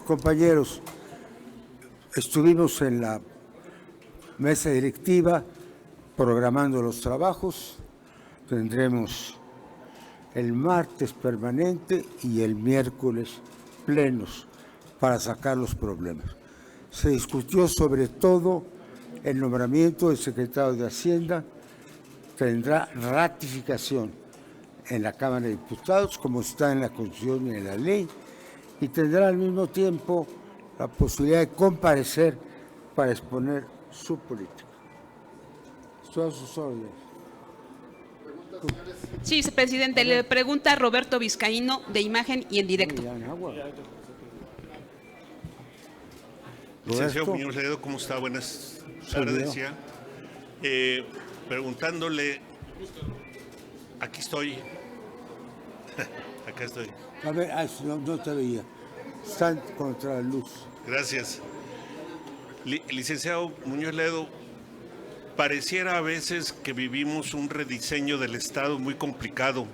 Compañeros, estuvimos en la mesa directiva programando los trabajos. Tendremos el martes permanente y el miércoles plenos para sacar los problemas. Se discutió sobre todo el nombramiento del secretario de Hacienda. Tendrá ratificación en la Cámara de Diputados, como está en la Constitución y en la ley, y tendrá al mismo tiempo la posibilidad de comparecer para exponer su política. Estoy a sus órdenes. Sí, presidente, le pregunta Roberto Vizcaíno, de Imagen y en Directo. Licenciado Muñoz Ledo, ¿cómo está? Buenas tardes ya. Preguntándole, aquí estoy, acá estoy. A ver, no te veía. Están contra la luz. Gracias. Licenciado Muñoz Ledo, pareciera a veces que vivimos un rediseño del Estado muy complicado.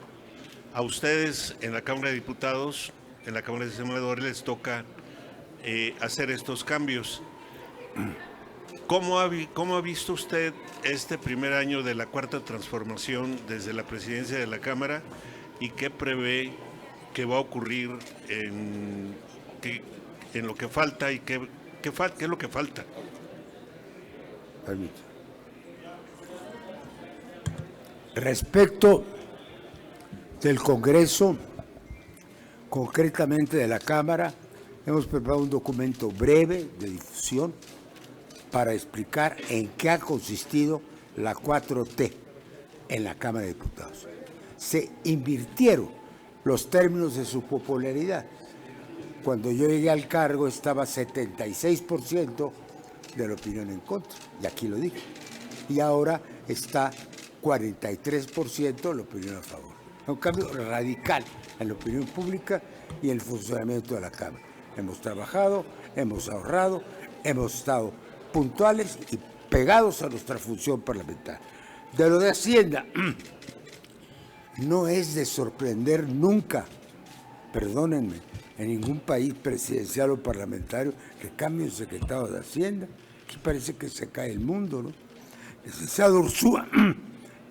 A ustedes en la Cámara de Diputados, en la Cámara de Senadores les toca hacer estos cambios. ¿Cómo ha visto usted este primer año de la Cuarta Transformación desde la presidencia de la Cámara y qué prevé que va a ocurrir en lo que falta y qué es lo que falta? Permítame. Respecto del Congreso, concretamente de la Cámara, hemos preparado un documento breve de difusión para explicar en qué ha consistido la 4T en la Cámara de Diputados. Se invirtieron los términos de su popularidad. Cuando yo llegué al cargo estaba 76% de la opinión en contra, y aquí lo dije. Y ahora está 43% de la opinión a favor. Un cambio radical en la opinión pública y en el funcionamiento de la Cámara. Hemos trabajado, hemos ahorrado, hemos estado puntuales y pegados a nuestra función parlamentaria. De lo de Hacienda, no es de sorprender nunca, perdónenme, en ningún país presidencial o parlamentario que cambie un secretario de Hacienda. Aquí parece que se cae el mundo, ¿no? El licenciado Ursúa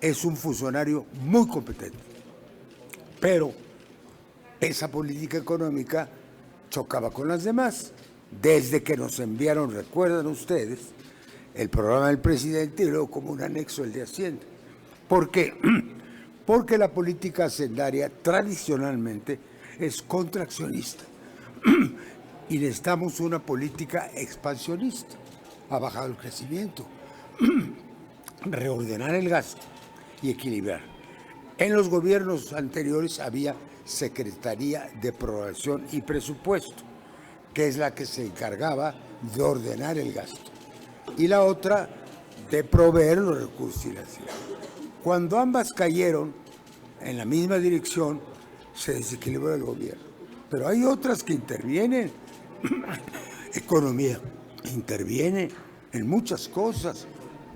es un funcionario muy competente, pero esa política económica chocaba con las demás. Desde que nos enviaron, recuerdan ustedes, el programa del presidente y luego como un anexo el de Hacienda. ¿Por qué? Porque la política hacendaria tradicionalmente es contraccionista y necesitamos una política expansionista. Ha bajado el crecimiento, reordenar el gasto y equilibrar. En los gobiernos anteriores había Secretaría de Programación y Presupuesto, que es la que se encargaba de ordenar el gasto, y la otra de proveer los recursos financieros. Cuando ambas cayeron en la misma dirección, se desequilibró el gobierno. Pero hay otras que intervienen. Economía interviene en muchas cosas,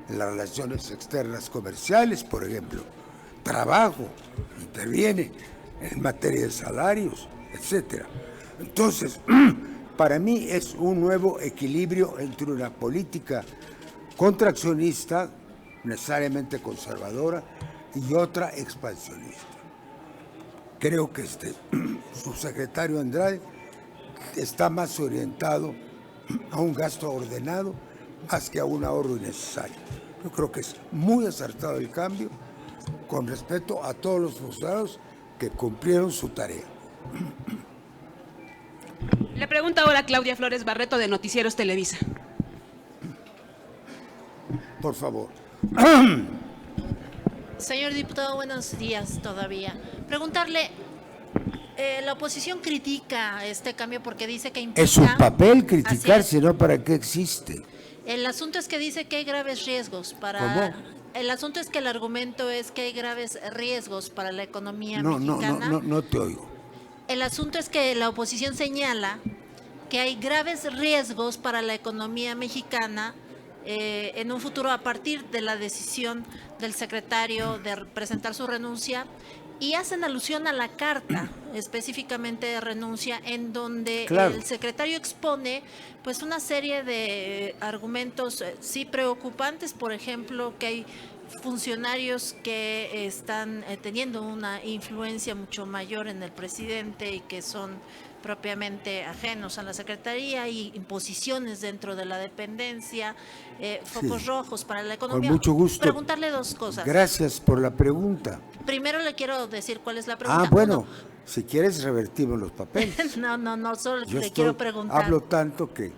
en las relaciones externas comerciales, por ejemplo. Trabajo interviene en materia de salarios, etcétera. Entonces, para mí es un nuevo equilibrio entre una política contraccionista, necesariamente conservadora, y otra expansionista. Creo que subsecretario Andrade está más orientado a un gasto ordenado más que a un ahorro innecesario. Yo creo que es muy acertado el cambio con respecto a todos los funcionarios que cumplieron su tarea. Le pregunta ahora Claudia Flores Barreto, de Noticieros Televisa. Por favor. Señor diputado, buenos días todavía. Preguntarle, la oposición critica este cambio porque dice que implica... Es su papel criticar, sino ¿para qué existe? El asunto es que dice que hay graves riesgos para... ¿Cómo? El asunto es que el argumento es que hay graves riesgos para la economía mexicana. No te oigo. El asunto es que la oposición señala que hay graves riesgos para la economía mexicana en un futuro a partir de la decisión del secretario de presentar su renuncia Y hacen alusión a la carta, específicamente de renuncia, en donde Claro. el secretario expone pues una serie de argumentos sí preocupantes, por ejemplo, que hay funcionarios que están teniendo una influencia mucho mayor en el presidente y que son propiamente ajenos a la Secretaría, y imposiciones dentro de la dependencia, focos Sí. rojos para la Con economía. mucho gusto. Preguntarle dos cosas. Gracias por la pregunta. Primero le quiero decir cuál es la pregunta. Ah, bueno, si quieres revertimos los papeles. No, solo Yo le quiero estoy- preguntar. hablo tanto que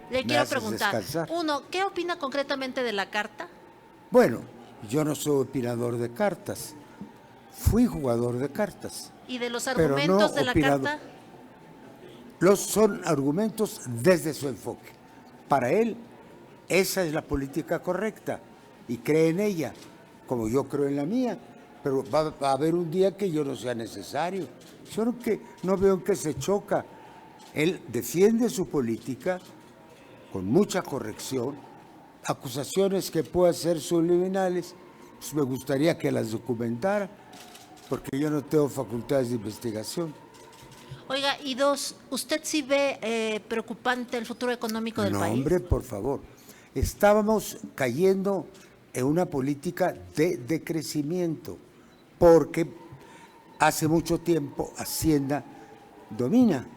Le me quiero haces preguntar. descansar. Uno, ¿qué opina concretamente de la carta? Bueno, yo no soy opinador de cartas. Fui jugador de cartas. Y de los Pero no argumentos de la opinado. carta. Son argumentos desde su enfoque. Para él, esa es la política correcta y cree en ella, como yo creo en la mía. Pero va a haber un día que yo no sea necesario. Yo no veo en qué se choca. Él defiende su política con mucha corrección. Acusaciones que puedan ser subliminales, pues me gustaría que las documentara, porque yo no tengo facultades de investigación. Oiga, y dos, ¿usted sí ve preocupante el futuro económico del No, país? hombre, por favor. Estábamos cayendo en una política de decrecimiento, porque hace mucho tiempo Hacienda domina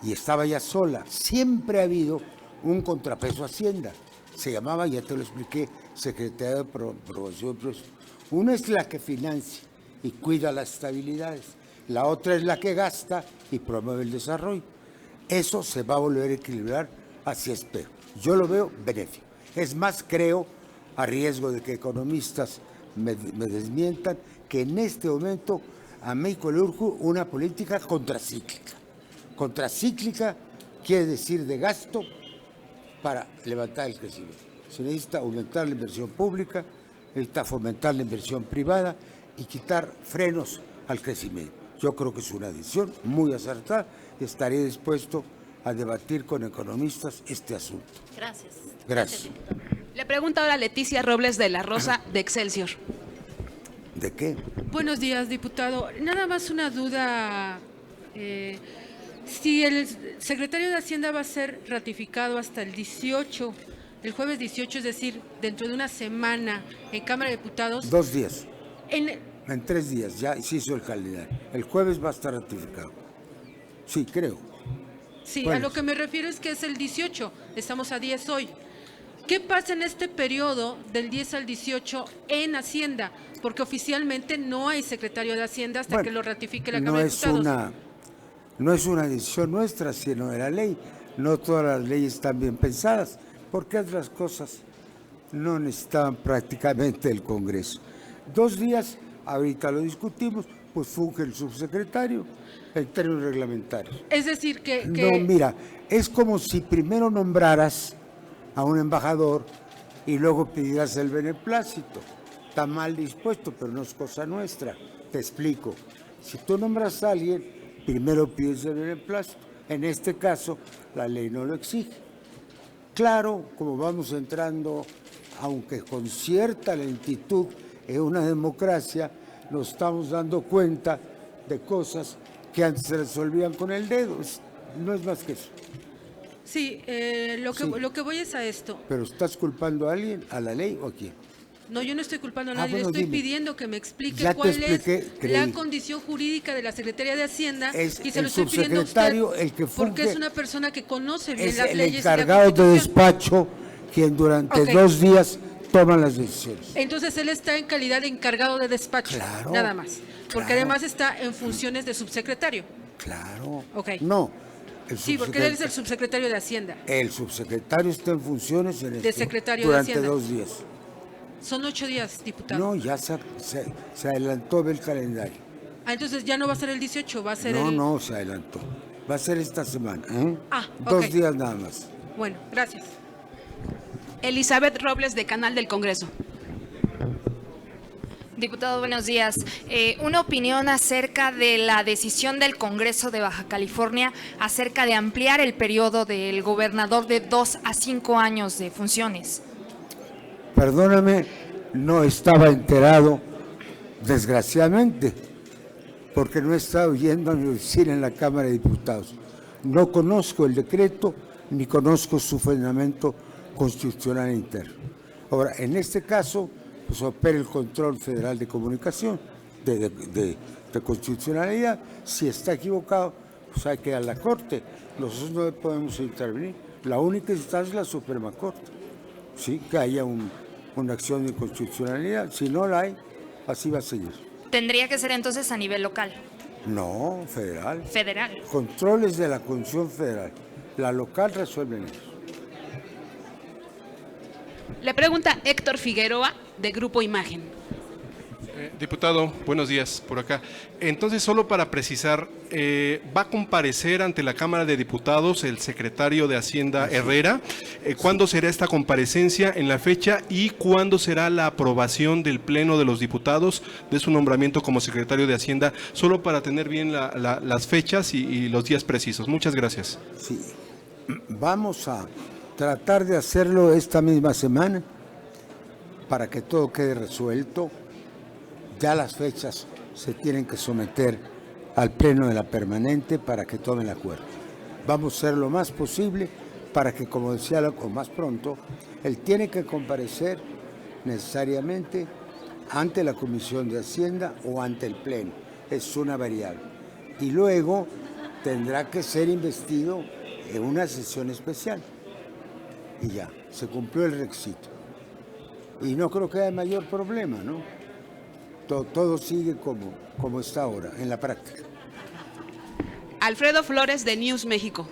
y estaba ya sola. Siempre ha habido un contrapeso a Hacienda. Se llamaba, ya te lo expliqué, Secretaría de Promoción de Precios. Una es la que financia y cuida las estabilidades. La otra es la que gasta y promueve el desarrollo. Eso se va a volver a equilibrar, así espero. Yo lo veo benéfico. Es más, creo, a riesgo de que economistas me desmientan, que en este momento a México le urge una política contracíclica. Contracíclica quiere decir de gasto para levantar el crecimiento. Se necesita aumentar la inversión pública, necesita fomentar la inversión privada y quitar frenos al crecimiento. Yo creo que es una decisión muy acertada y estaré dispuesto a debatir con economistas este asunto. Gracias. Gracias. diputado. Le pregunta ahora Leticia Robles de la Rosa de Excelsior. ¿De qué? Buenos días, diputado. Nada más una duda. Si el secretario de Hacienda va a ser ratificado hasta el 18, el jueves 18, es decir, dentro de una semana en Cámara de Diputados, 2 días. en, En 3 días ya se hizo el calendario. El jueves va a estar ratificado. Sí, creo. sí, ¿Cuál a lo es? que me refiero es que es el 18, estamos a 10 hoy. ¿Qué pasa en este periodo del 10 al 18 en Hacienda? Porque oficialmente no hay secretario de Hacienda hasta Bueno, que lo ratifique la no Cámara de es Diputados. no es una decisión nuestra, sino de la ley. No todas las leyes están bien pensadas, porque otras cosas no necesitaban prácticamente el Congreso. 2 días, ahorita lo discutimos, pues funge el subsecretario en términos reglamentarios. Es decir, que No, mira, es como si primero nombraras a un embajador y luego pidieras el beneplácito. Está mal dispuesto, pero no es cosa nuestra. Te explico. Si tú nombras a alguien, primero pides el beneplácito. En este caso, la ley no lo exige. Claro, como vamos entrando, aunque con cierta lentitud, en una democracia, nos estamos dando cuenta de cosas que antes se resolvían con el dedo. No es más que eso. sí, Sí. lo que voy es a esto. ¿Pero estás culpando a alguien, a la ley o a quién? No, yo no estoy culpando a Ah, nadie, bueno, le estoy dime. pidiendo que me explique Ya te cuál expliqué, es creí. la condición jurídica de la Secretaría de Hacienda Es y se el lo estoy pidiendo a usted subsecretario, el que porque funge- es una persona que conoce bien Es las el leyes y la encargado de Constitución. despacho quien durante Ok. 2 días toma las decisiones. Entonces él está en calidad de encargado de despacho, Claro, nada más. Porque claro. además está en funciones de subsecretario. Claro. Ok. No. El Sí, porque él es el subsecretario- subsecretario de Hacienda. El subsecretario está en funciones en De esto secretario de durante Hacienda. 2 días. Son 8 días, diputado. No, ya se adelantó el calendario. Ah, entonces ya no va a ser el 18, va a ser No, el... no, se adelantó. Va a ser esta semana. ¿eh? Ah, 2 ok. días nada más. Bueno, gracias. Elizabeth Robles de Canal del Congreso. Diputado, buenos días. Una opinión acerca de la decisión del Congreso de Baja California acerca de ampliar el periodo del gobernador de 2 a 5 años de funciones. Perdóname, no estaba enterado, desgraciadamente. porque no he estado yendo a mi oficina en la Cámara de Diputados. No conozco el decreto ni conozco su fundamento constitucional interno. Ahora, en este caso, pues opera el Control Federal de Comunicación, de constitucionalidad. Si está equivocado, pues hay que ir a la Corte. Nosotros no podemos intervenir. La única instancia es la Suprema Corte. Sí, que haya una acción de constitucionalidad. Si no la hay, así va a seguir. Tendría que ser entonces a nivel local, No, federal. federal. Controles de la Constitución Federal. La local resuelven eso. Le pregunta Héctor Figueroa, de Grupo Imagen. Diputado, buenos días por acá. Entonces, solo para precisar, ¿va a comparecer ante la Cámara de Diputados el secretario de Hacienda Herrera? ¿Cuándo será esta comparecencia en la fecha y cuándo será la aprobación del Pleno de los Diputados de su nombramiento como secretario de Hacienda? Solo para tener bien las fechas y los días precisos. Muchas gracias. Sí. Vamos a tratar de hacerlo esta misma semana para que todo quede resuelto. Ya las fechas se tienen que someter al Pleno de la Permanente para que tomen el acuerdo. Vamos a hacer lo más posible para que, como decía, o más pronto, él tiene que comparecer necesariamente ante la Comisión de Hacienda o ante el Pleno. Es una variable. Y luego tendrá que ser investido en una sesión especial. Y ya, se cumplió el requisito. Y no creo que haya mayor problema, ¿no? Todo sigue como está ahora, en la práctica. Alfredo Flores, de News México.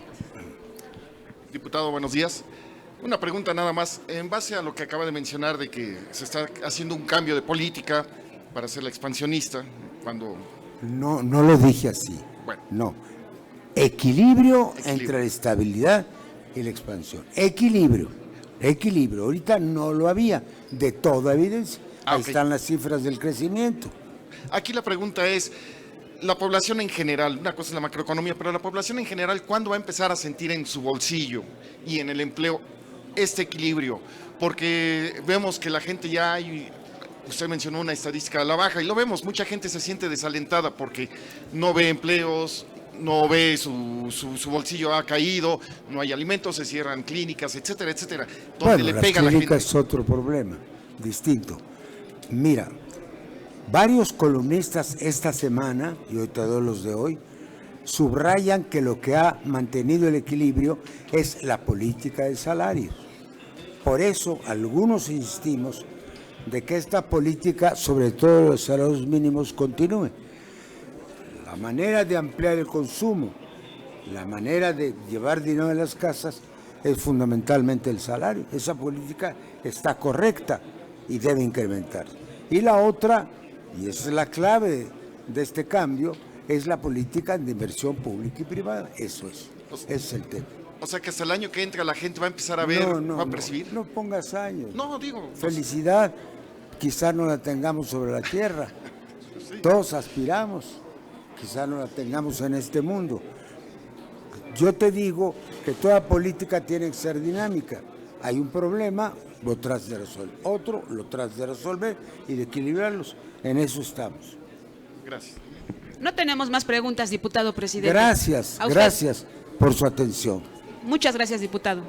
Diputado, buenos días. Una pregunta nada más. En base a lo que acaba de mencionar de que se está haciendo un cambio de política para hacerla expansionista, cuando... No lo dije así. Bueno. No. Equilibrio entre la estabilidad y la expansión. Equilibrio. Ahorita no lo había, de toda evidencia. Ahí ok. están las cifras del crecimiento. Aquí la pregunta es, la población en general, una cosa es la macroeconomía, pero la población en general, ¿cuándo va a empezar a sentir en su bolsillo y en el empleo este equilibrio? Porque vemos que la gente ya hay, usted mencionó una estadística a la baja, y lo vemos, mucha gente se siente desalentada porque no ve empleos, no ve su bolsillo ha caído, no hay alimentos, se cierran clínicas, etcétera, etcétera. Donde le Las pega a la clínicas gente. es otro problema, distinto. Mira, varios columnistas esta semana, y hoy te doy los de hoy, subrayan que lo que ha mantenido el equilibrio es la política de salarios. Por eso algunos insistimos de que esta política, sobre todo los salarios mínimos, continúe. La manera de ampliar el consumo, la manera de llevar dinero a las casas es fundamentalmente el salario. Esa política está correcta y debe incrementarse. Y la otra, y esa es la clave de este cambio, es la política de inversión pública y privada. Eso es, ese es el tema. O sea que hasta el año que entra la gente va a empezar a ver, va a percibir. No pongas años. No, digo. Felicidad, quizás no la tengamos sobre la tierra. Todos aspiramos, quizás no la tengamos en este mundo. Yo te digo que toda política tiene que ser dinámica. Hay un problema, lo tratas de resolver. Otro, lo tratas de resolver y de equilibrarlos. En eso estamos. Gracias. No tenemos más preguntas, diputado presidente. Gracias A usted. por su atención. Muchas gracias, diputado.